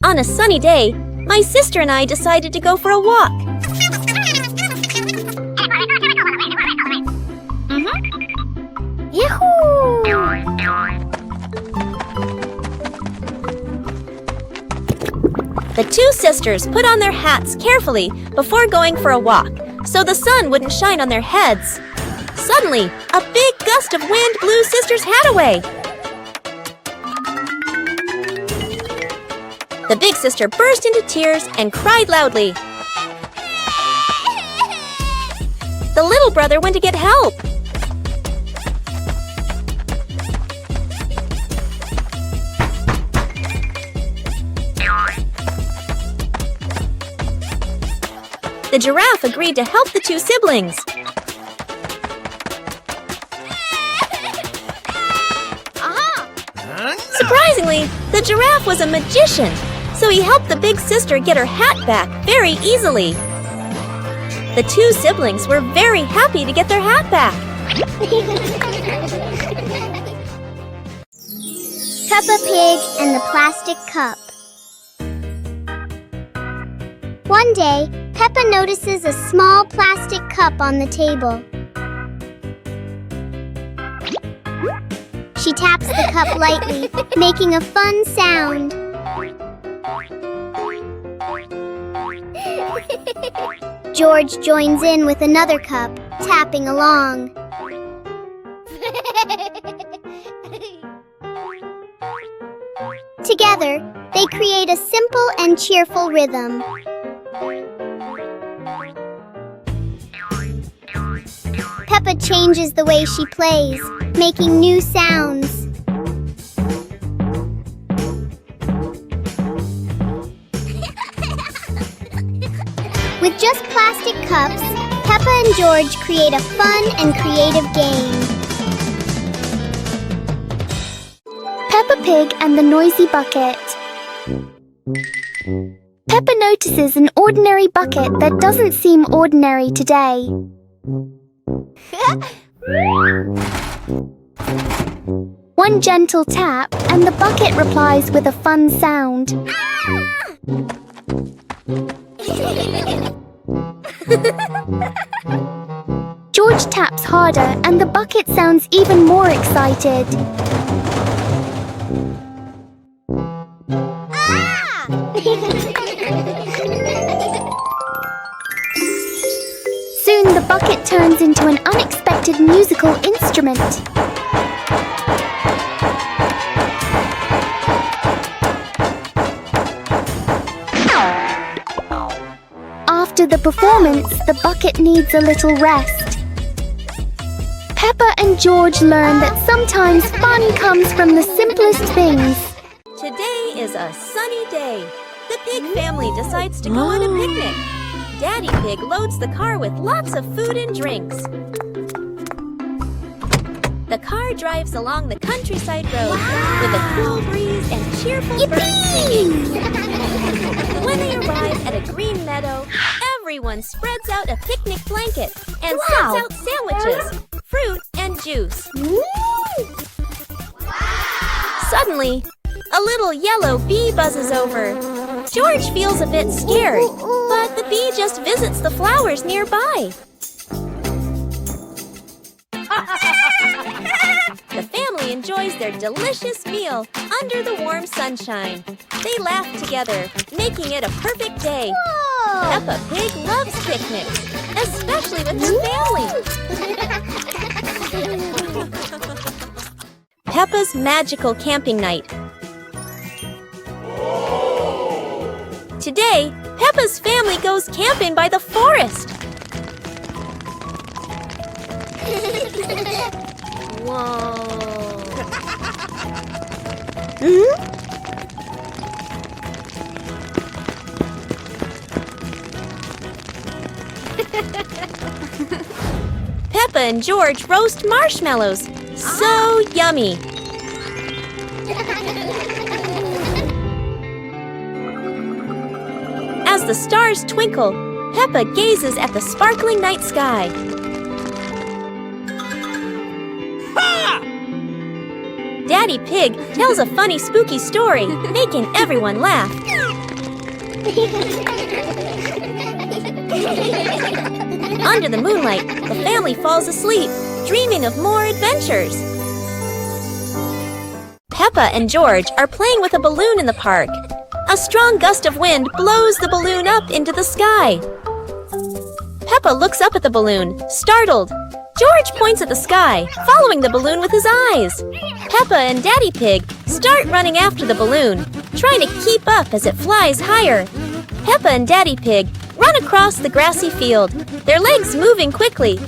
On a sunny day, my sister and I decided to go for a walk. Yahoo! The two sisters put on their hats carefully before going for a walk, so the sun wouldn't shine on their heads. Suddenly, a big gust of wind blew Sister's hat away. The big sister burst into tears and cried loudly. The little brother went to get help. The giraffe agreed to help the two siblings. Surprisingly, the giraffe was a magician, so he helped the big sister get her hat back very easily. The two siblings were very happy to get their hat back. Peppa Pig and the Plastic Cup. One day, Peppa notices a small plastic cup on the table. She taps the cup lightly, making a fun sound. George joins in with another cup, tapping along. Together, they create a simple and cheerful rhythm. Peppa changes the way she plays, making new sounds. With just plastic cups, Peppa and George create a fun and creative game. Peppa Pig and the Noisy Bucket. Peppa notices an ordinary bucket that doesn't seem ordinary today. One gentle tap, and the bucket replies with a fun sound. George taps harder, and the bucket sounds even more excited. Soon the bucket turns into an unexpected musical instrument. After the performance, the bucket needs a little rest. Peppa and George learn that sometimes fun comes from the simplest things. Today is a sunny day. The pig family decides to go on a picnic. Daddy Pig loads the car with lots of food and drinks. The car drives along the countryside road with a cool breeze and cheerful birds singing. When they arrive at a green meadow, everyone spreads out a picnic blanket and sets out sandwiches, fruit, and juice. Suddenly, a little yellow bee buzzes over. George feels a bit scared, but the bee just visits the flowers nearby. The family enjoys their delicious meal under the warm sunshine. They laugh together, making it a perfect day. Peppa Pig loves picnics, especially with her family. Peppa's magical camping night. Today, Peppa's family goes camping by the forest. Whoa. Peppa and George roast marshmallows. So yummy. As the stars twinkle, Peppa gazes at the sparkling night sky. Daddy Pig tells a funny, spooky story, making everyone laugh. Under the moonlight, the family falls asleep, dreaming of more adventures. Peppa and George are playing with a balloon in the park. A strong gust of wind blows the balloon up into the sky. Peppa looks up at the balloon, startled. George points at the sky, following the balloon with his eyes. Peppa and Daddy Pig start running after the balloon, trying to keep up as it flies higher. Peppa and Daddy Pig run across the grassy field, their legs moving quickly.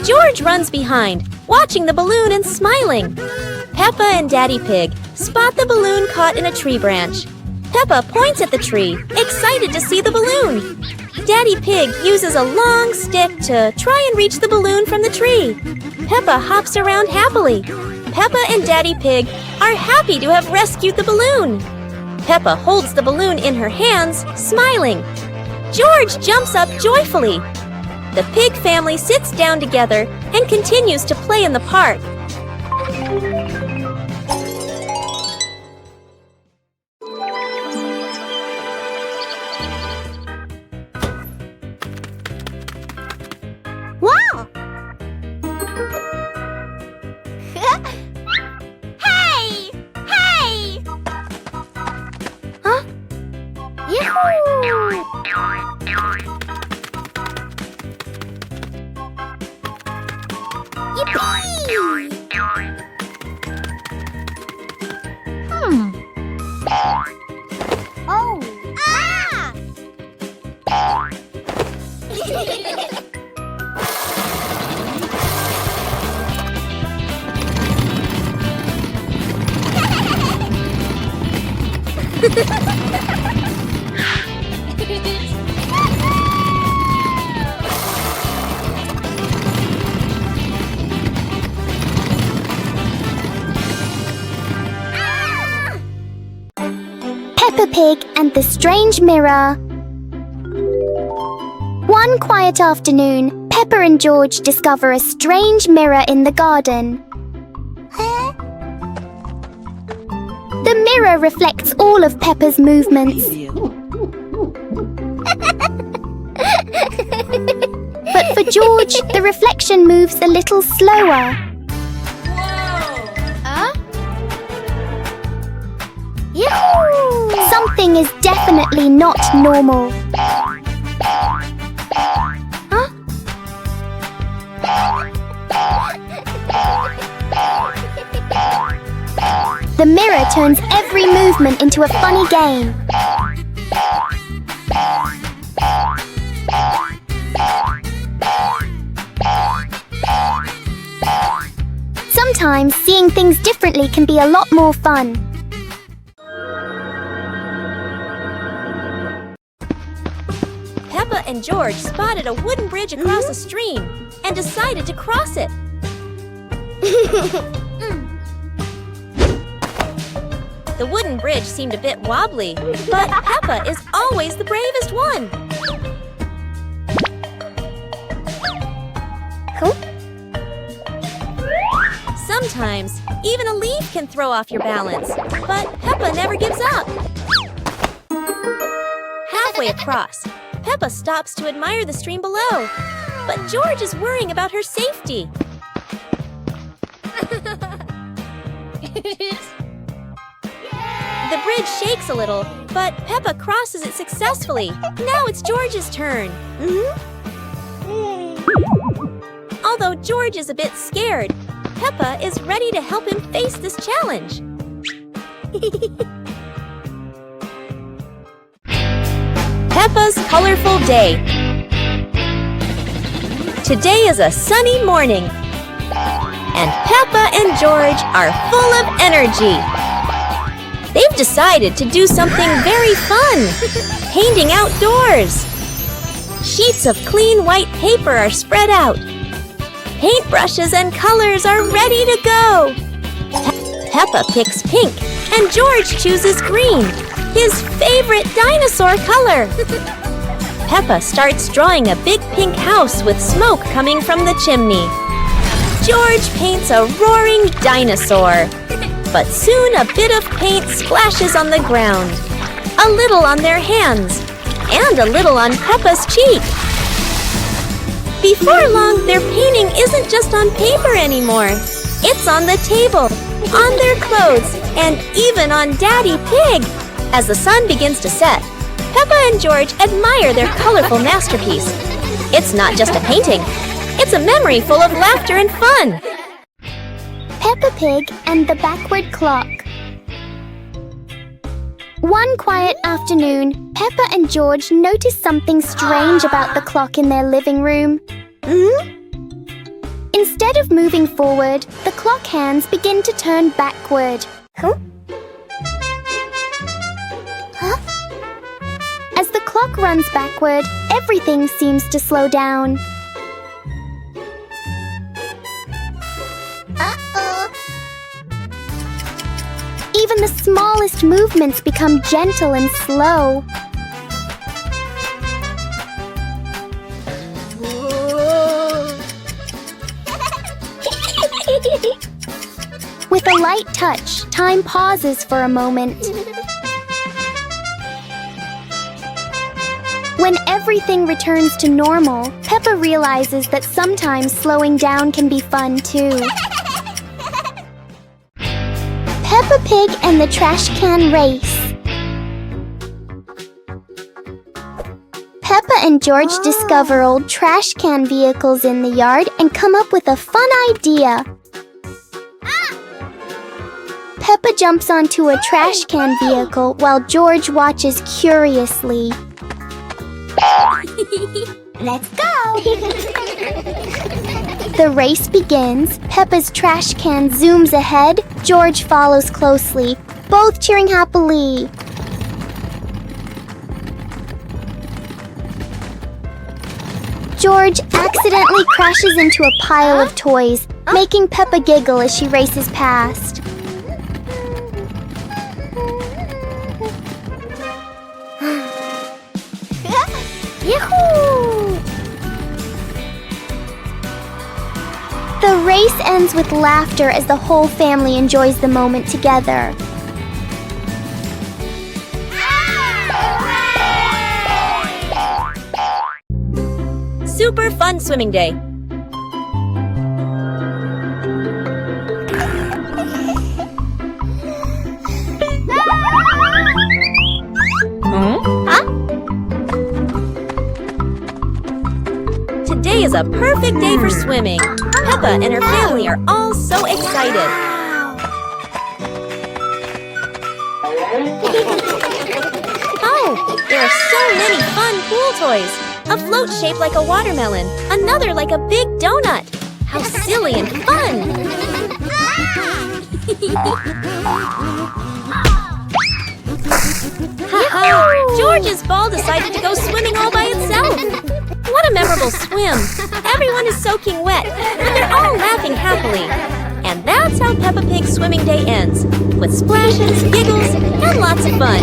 George runs behind, watching the balloon and smiling. Peppa and Daddy Pig spot the balloon caught in a tree branch. Peppa points at the tree, excited to see the balloon. Daddy Pig uses a long stick to try and reach the balloon from the tree. Peppa hops around happily. Peppa and Daddy Pig are happy to have rescued the balloon. Peppa holds the balloon in her hands, smiling. George jumps up joyfully. The pig family sits down together and continues to play in the park. Wow! Hey! Hey! Huh? Yahoo! Yippee! Oh! Ah! Peppa Pig and the Strange Mirror. One quiet afternoon, Peppa and George discover a strange mirror in the garden. The mirror reflects all of Peppa's movements. But for George, the reflection moves a little slower. Yahoo! Something is definitely not normal. Huh? The mirror turns every movement into a funny game. Sometimes seeing things differently can be a lot more fun. Peppa and George spotted a wooden bridge across a stream and decided to cross it. The wooden bridge seemed a bit wobbly, but Peppa is always the bravest one. Cool. Sometimes, even a leaf can throw off your balance, but Peppa never gives up. Halfway across, Peppa stops to admire the stream below, but George is worrying about her safety. The bridge shakes a little, but Peppa crosses it successfully. Now it's George's turn. Although George is a bit scared, Peppa is ready to help him face this challenge. Peppa's colorful day. Today is a sunny morning, and Peppa and George are full of energy. They've decided to do something very fun, painting outdoors. Sheets of clean white paper are spread out. Paintbrushes and colors are ready to go. Peppa picks pink, and George chooses green, his favorite dinosaur color. Peppa starts drawing a big pink house with smoke coming from the chimney. George paints a roaring dinosaur. But soon a bit of paint splashes on the ground, a little on their hands, and a little on Peppa's cheek. Before long, their painting isn't just on paper anymore. It's on the table, on their clothes, and even on Daddy Pig. As the sun begins to set, Peppa and George admire their colorful masterpiece. It's not just a painting. It's a memory full of laughter and fun. Peppa Pig and the Backward Clock. One quiet afternoon, Peppa and George noticed something strange about the clock in their living room. Instead of moving forward, the clock hands begin to turn backward. As the clock runs backward, everything seems to slow down. Even the smallest movements become gentle and slow. With a light touch, time pauses for a moment. When everything returns to normal, Peppa realizes that sometimes slowing down can be fun too. Peppa Pig and the Trash Can Race. Peppa and George discover old trash can vehicles in the yard and come up with a fun idea. Peppa jumps onto a trash can vehicle while George watches curiously. Let's go! The race begins. Peppa's trash can zooms ahead. George follows closely, both cheering happily. George accidentally crashes into a pile of toys, making Peppa giggle as she races past. Yahoo! The race ends with laughter as the whole family enjoys the moment together. Super fun swimming day. Today is a perfect day for swimming. Peppa and her family are all so excited. Oh, there are so many fun pool toys. A float shaped like a watermelon, another like a big donut. How silly and fun! Ha-ha! George's ball decided to go swimming all by itself. What a memorable swim! Everyone is soaking wet, but they're all laughing happily. And that's how Peppa Pig's swimming day ends, with splashes, giggles, and lots of fun.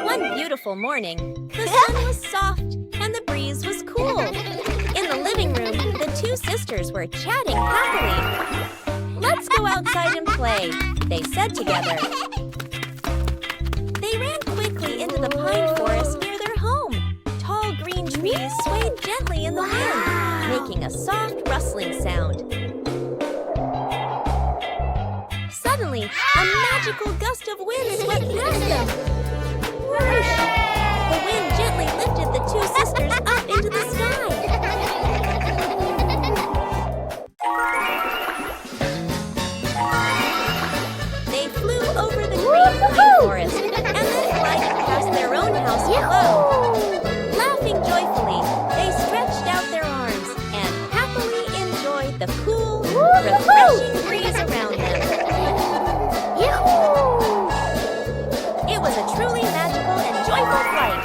One beautiful morning, the sun was soft and the breeze was cool. In the living room, the two sisters were chatting happily. "Let's go outside and play," they said together. They ran quickly into the pine forest near their home. Tall green trees swayed gently in the wind, making a soft rustling sound. Suddenly, a magical gust of wind swept past them. Whoosh! The wind gently lifted the two sisters up into the sky. They flew over the green pine forest and then glided past their own house below. Laughing joyfully, they stretched out their arms and happily enjoyed the cool, refreshing breeze around them. It was a truly magical and joyful flight.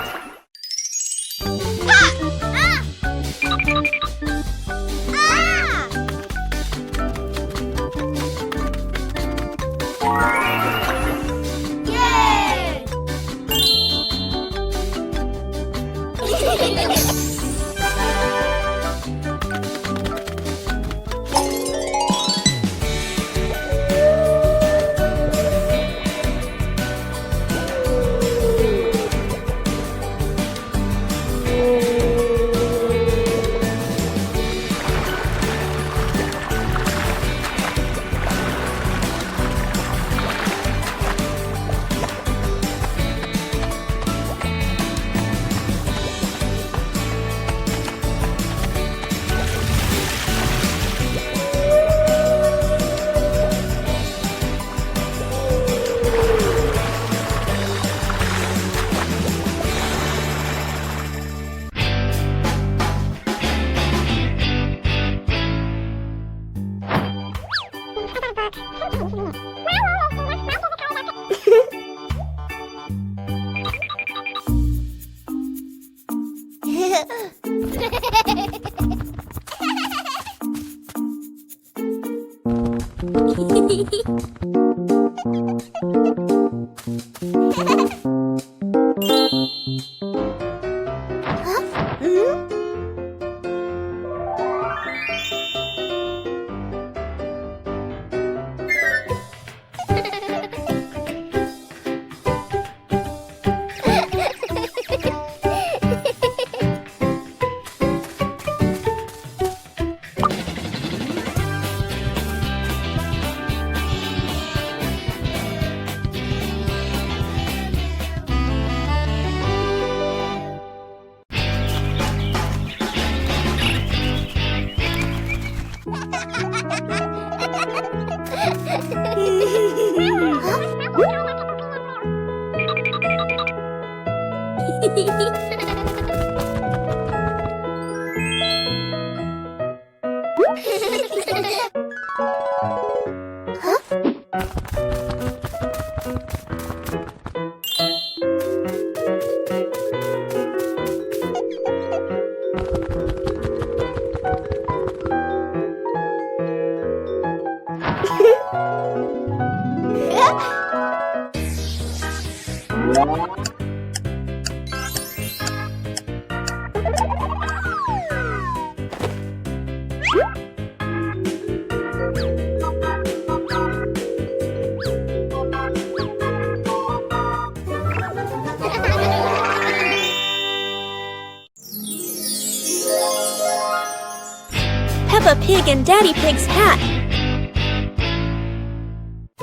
Peppa Pig and Daddy Pig's hat.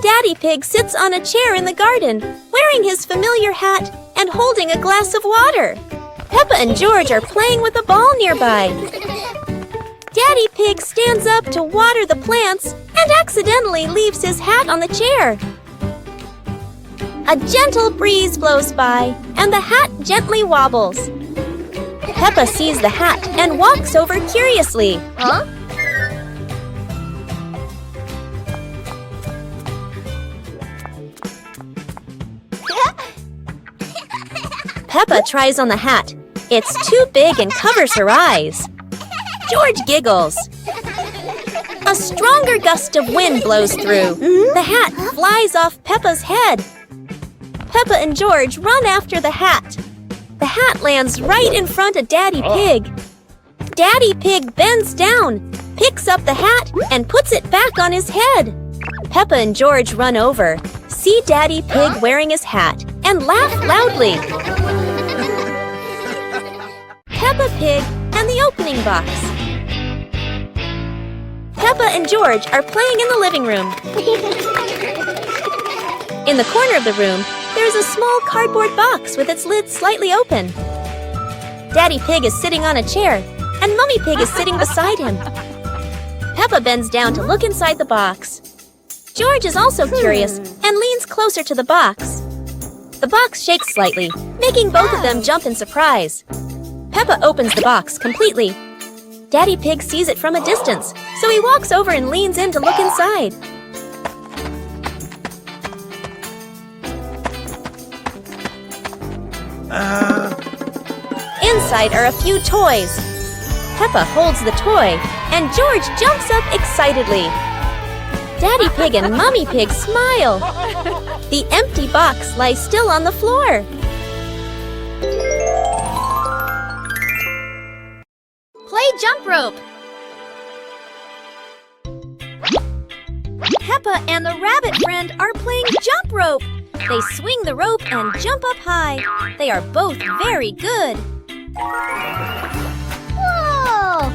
Daddy Pig sits on a chair in the garden, wearing his familiar hat and holding a glass of water. Peppa and George are playing with a ball nearby. Daddy Pig stands up to water the plants and accidentally leaves his hat on the chair. A gentle breeze blows by, and the hat gently wobbles. Peppa sees the hat and walks over curiously. Huh? Peppa tries on the hat. It's too big and covers her eyes. George giggles. A stronger gust of wind blows through. The hat flies off Peppa's head. Peppa and George run after the hat. The hat lands right in front of Daddy Pig. Daddy Pig bends down, picks up the hat, and puts it back on his head. Peppa and George run over, see Daddy Pig wearing his hat, and laugh loudly. Peppa Pig and the opening box. Peppa and George are playing in the living room. In the corner of the room, there's a small cardboard box with its lid slightly open. Daddy Pig is sitting on a chair, and Mummy Pig is sitting beside him. Peppa bends down to look inside the box. George is also curious and leans closer to the box. The box shakes slightly, making both of them jump in surprise. Peppa opens the box completely. Daddy Pig sees it from a distance, so he walks over and leans in to look inside. Inside are a few toys. Peppa holds the toy, and George jumps up excitedly. Daddy Pig and Mummy Pig smile. The empty box lies still on the floor. Play jump rope. Peppa and the rabbit friend are playing jump rope. They swing the rope and jump up high. They are both very good. Whoa!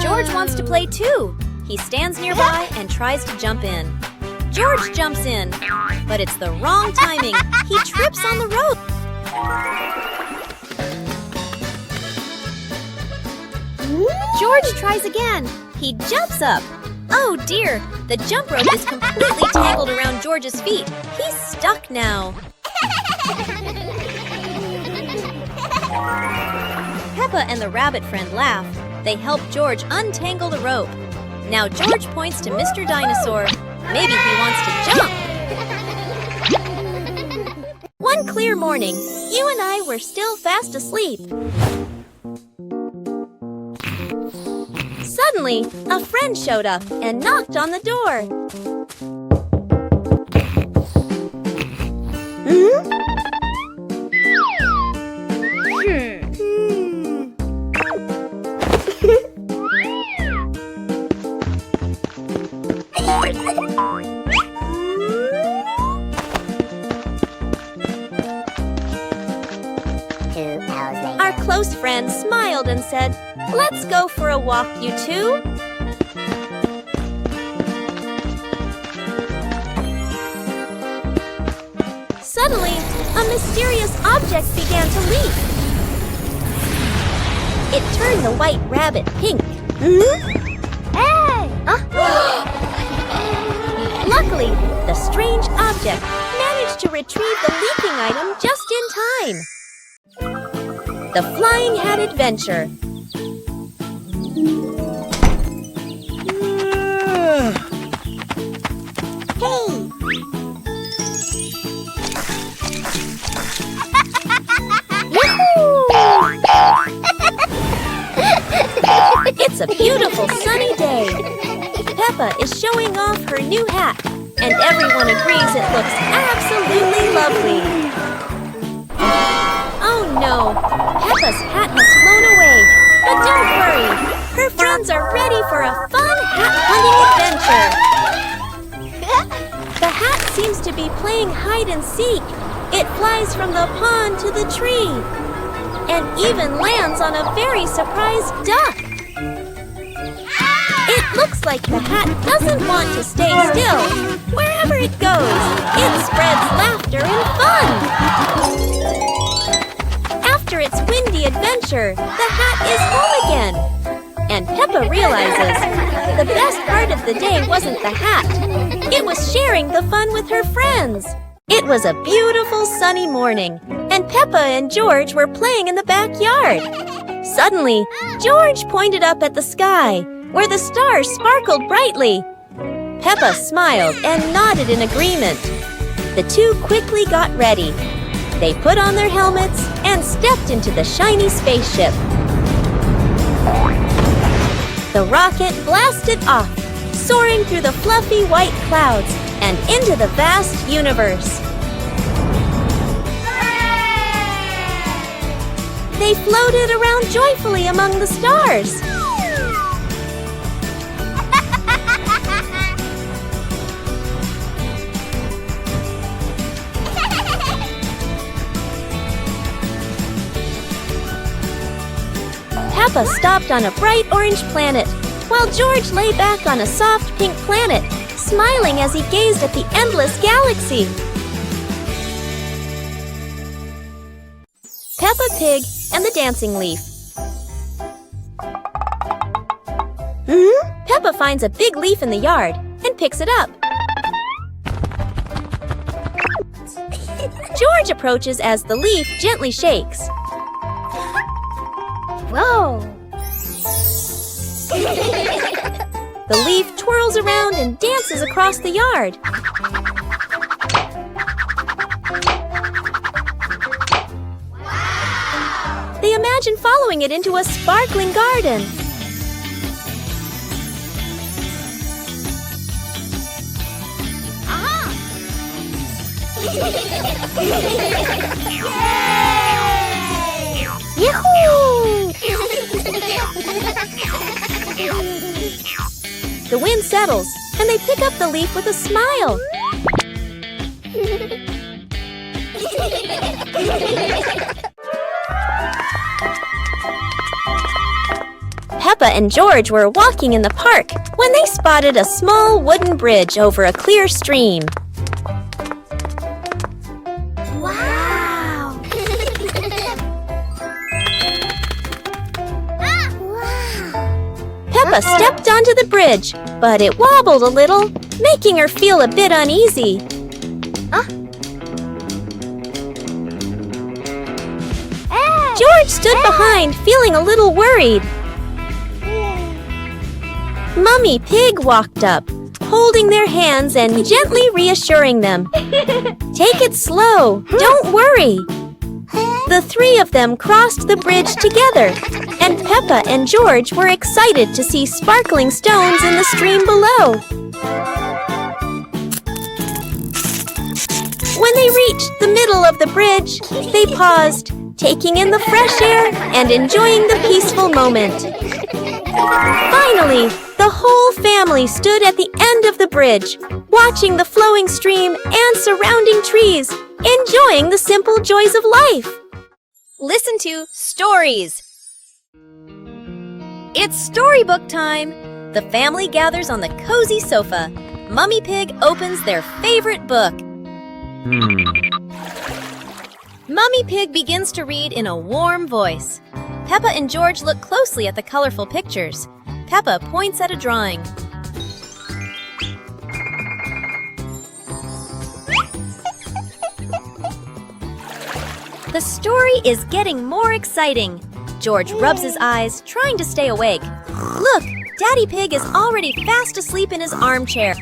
George wants to play too. He stands nearby and tries to jump in. George jumps in, but it's the wrong timing. He trips on the rope. George tries again. He jumps up. Oh dear, the jump rope is completely tangled around George's feet. He's stuck now. Peppa and the rabbit friend laugh. They help George untangle the rope. Now George points to Mr. Dinosaur. Maybe he wants to jump. One clear morning, you and I were still fast asleep. Suddenly, a friend showed up and knocked on the door. Our close friend smiled and said, "Let's go for a walk, you two." Suddenly, a mysterious object began to leap. It turned the white rabbit pink. Hey! Luckily, the strange object managed to retrieve the leaping item just in time. The Flying Hat Adventure. It's a beautiful sunny day. Peppa is showing off her new hat, and everyone agrees it looks absolutely lovely. Oh no, Peppa's hat has flown away. But don't worry, her friends are ready for a fun hat hunting adventure. The hat seems to be playing hide and seek. It flies from the pond to the tree, and even lands on a very surprised duck. It looks like the hat doesn't want to stay still. Wherever it goes, it spreads laughter and fun. After its windy adventure, the hat is home again. And Peppa realizes the best part of the day wasn't the hat. It was sharing the fun with her friends. It was a beautiful sunny morning, and Peppa and George were playing in the backyard. Suddenly, George pointed up at the sky, where the stars sparkled brightly. Peppa smiled and nodded in agreement. The two quickly got ready. They put on their helmets and stepped into the shiny spaceship. The rocket blasted off, soaring through the fluffy white clouds and into the vast universe. They floated around joyfully among the stars. Peppa stopped on a bright orange planet, while George lay back on a soft pink planet, smiling as he gazed at the endless galaxy. Peppa Pig and the Dancing Leaf. Peppa finds a big leaf in the yard and picks it up. George approaches as the leaf gently shakes. Whoa! The leaf twirls around and dances across the yard. Wow! They imagine following it into a sparkling garden. Yahoo! The wind settles, and they pick up the leaf with a smile. Peppa and George were walking in the park when they spotted a small wooden bridge over a clear stream. Wow! Peppa stepped onto the bridge, but it wobbled a little, making her feel a bit uneasy. George stood behind, feeling a little worried. Mummy Pig walked up, holding their hands and gently reassuring them. Take it slow, don't worry. The three of them crossed the bridge together, and Peppa and George were excited to see sparkling stones in the stream below. When they reached the middle of the bridge, they paused, taking in the fresh air and enjoying the peaceful moment. Finally, the whole family stood at the end of the bridge, watching the flowing stream and surrounding trees, enjoying the simple joys of life. Listen to Stories. It's storybook time. The family gathers on the cozy sofa. Mummy Pig opens their favorite book. Mummy Pig begins to read in a warm voice. Peppa and George look closely at the colorful pictures. Peppa points at a drawing. The story is getting more exciting. George rubs his eyes, trying to stay awake. Look, Daddy Pig is already fast asleep in his armchair.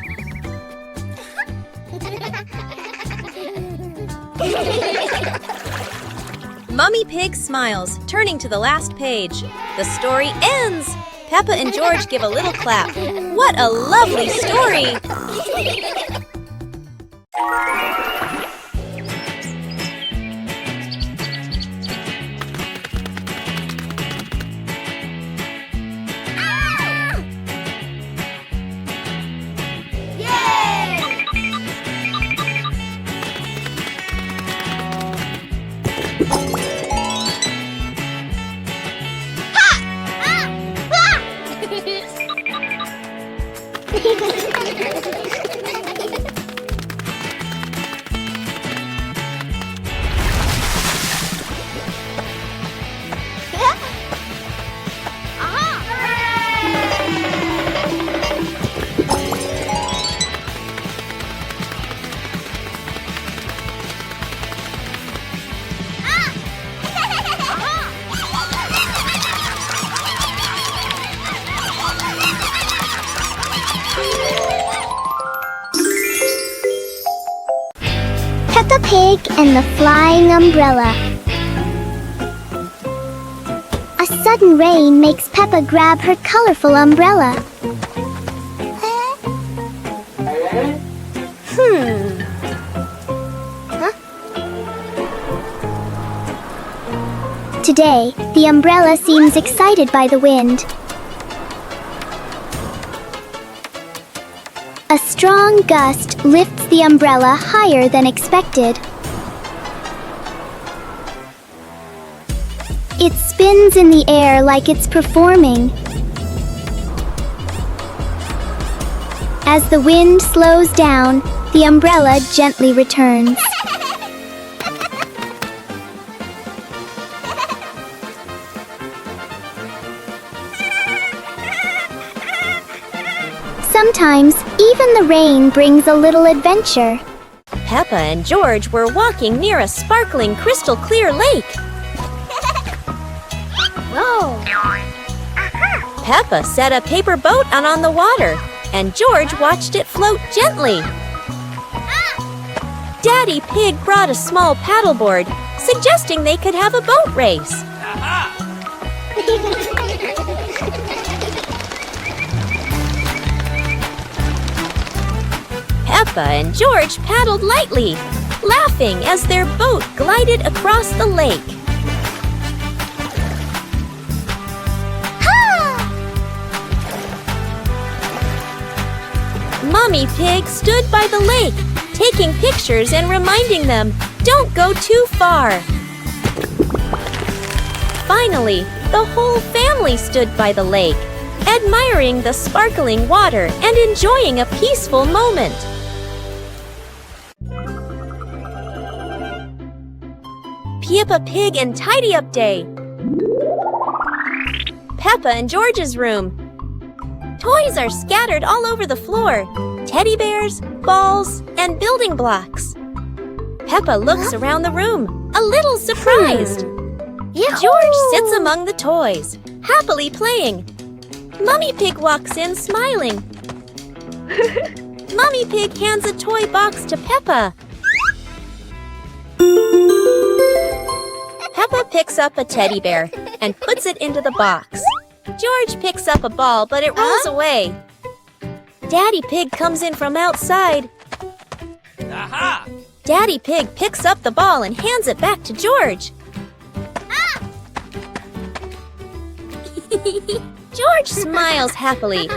Mummy Pig smiles, turning to the last page. The story ends! Peppa and George give a little clap. What a lovely story! Peppa Pig and the Flying Umbrella. A sudden rain makes Peppa grab her colorful umbrella. Today, the umbrella seems excited by the wind. A strong gust lifts the umbrella higher than expected. It spins in the air like it's performing. As the wind slows down, the umbrella gently returns. Sometimes, even the rain brings a little adventure. Peppa and George were walking near a sparkling crystal clear lake. Whoa! Peppa set a paper boat on the water, and George watched it float gently. Daddy Pig brought a small paddleboard, suggesting they could have a boat race. Peppa and George paddled lightly, laughing as their boat glided across the lake. Mommy Pig stood by the lake, taking pictures and reminding them, "Don't go too far." Finally, the whole family stood by the lake, admiring the sparkling water and enjoying a peaceful moment. Peppa Pig and Tidy Up Day. Peppa and George's room. Toys are scattered all over the floor. Teddy bears, balls, and building blocks. Peppa looks around the room, a little surprised. George sits among the toys, happily playing. Mummy Pig walks in smiling. Mummy Pig hands a toy box to Peppa. Peppa picks up a teddy bear and puts it into the box. George picks up a ball, but it rolls away. Daddy Pig comes in from outside. Aha! Daddy Pig picks up the ball and hands it back to George. George smiles happily.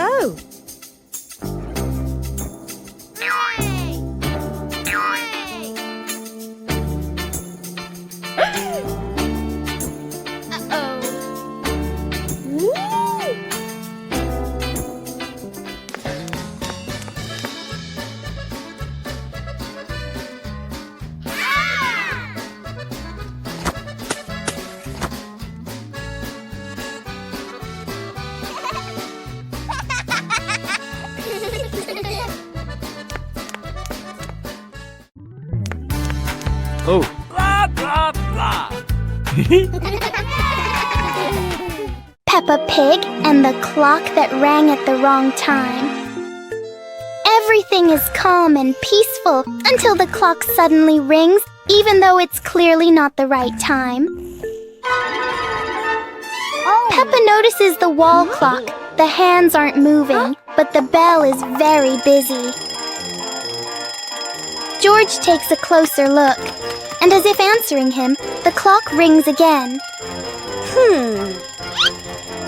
Oh! Oh. Blah, blah, blah. Peppa Pig and the clock that rang at the wrong time. Everything is calm and peaceful until the clock suddenly rings, even though it's clearly not the right time. Peppa notices the wall clock. The hands aren't moving, but the bell is very busy. George takes a closer look, and as if answering him, the clock rings again.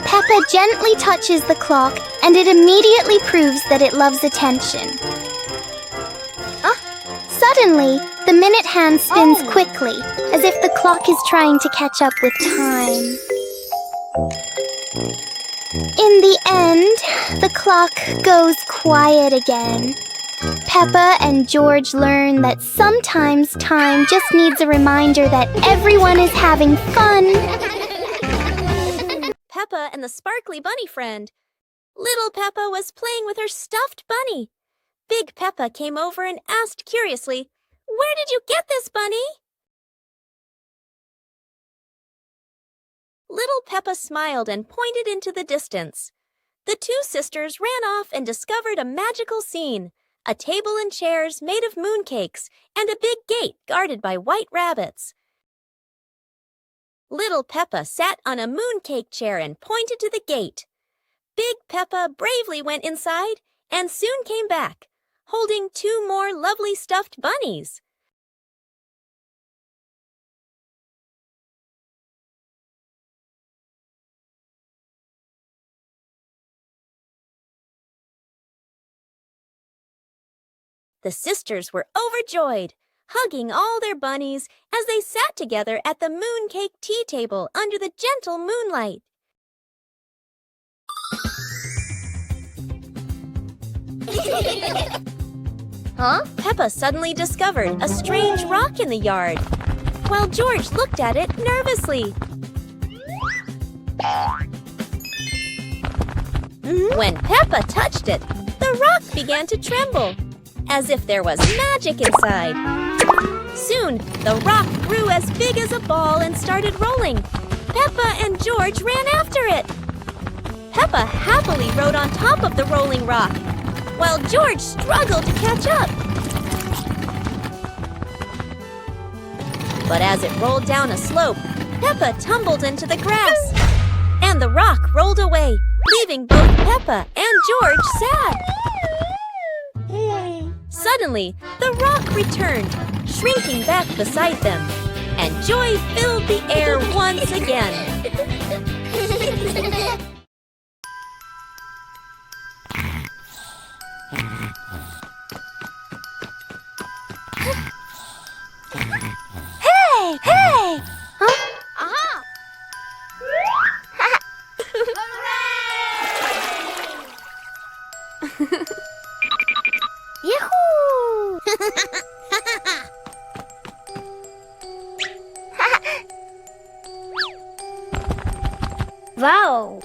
Peppa gently touches the clock, and it immediately proves that it loves attention. Suddenly, the minute hand spins quickly, as if the clock is trying to catch up with time. In the end, the clock goes quiet again. Peppa and George learn that sometimes time just needs a reminder that everyone is having fun. Peppa and the sparkly bunny friend. Little Peppa was playing with her stuffed bunny. Big Peppa came over and asked curiously, "Where did you get this bunny?" Little Peppa smiled and pointed into the distance. The two sisters ran off and discovered a magical scene, a table and chairs made of mooncakes and a big gate guarded by white rabbits. Little Peppa sat on a mooncake chair and pointed to the gate. Big Peppa bravely went inside and soon came back, holding two more lovely stuffed bunnies. The sisters were overjoyed, hugging all their bunnies as they sat together at the mooncake tea table under the gentle moonlight. Huh? Peppa suddenly discovered a strange rock in the yard, while George looked at it nervously. When Peppa touched it, the rock began to tremble, as if there was magic inside. Soon, the rock grew as big as a ball and started rolling. Peppa and George ran after it. Peppa happily rode on top of the rolling rock, while George struggled to catch up. But as it rolled down a slope, Peppa tumbled into the grass, and the rock rolled away, leaving both Peppa and George sad. Suddenly, the rock returned, shrinking back beside them, and joy filled the air once again. Hey! Hey! Huh? Aha! Yahoo! Wow!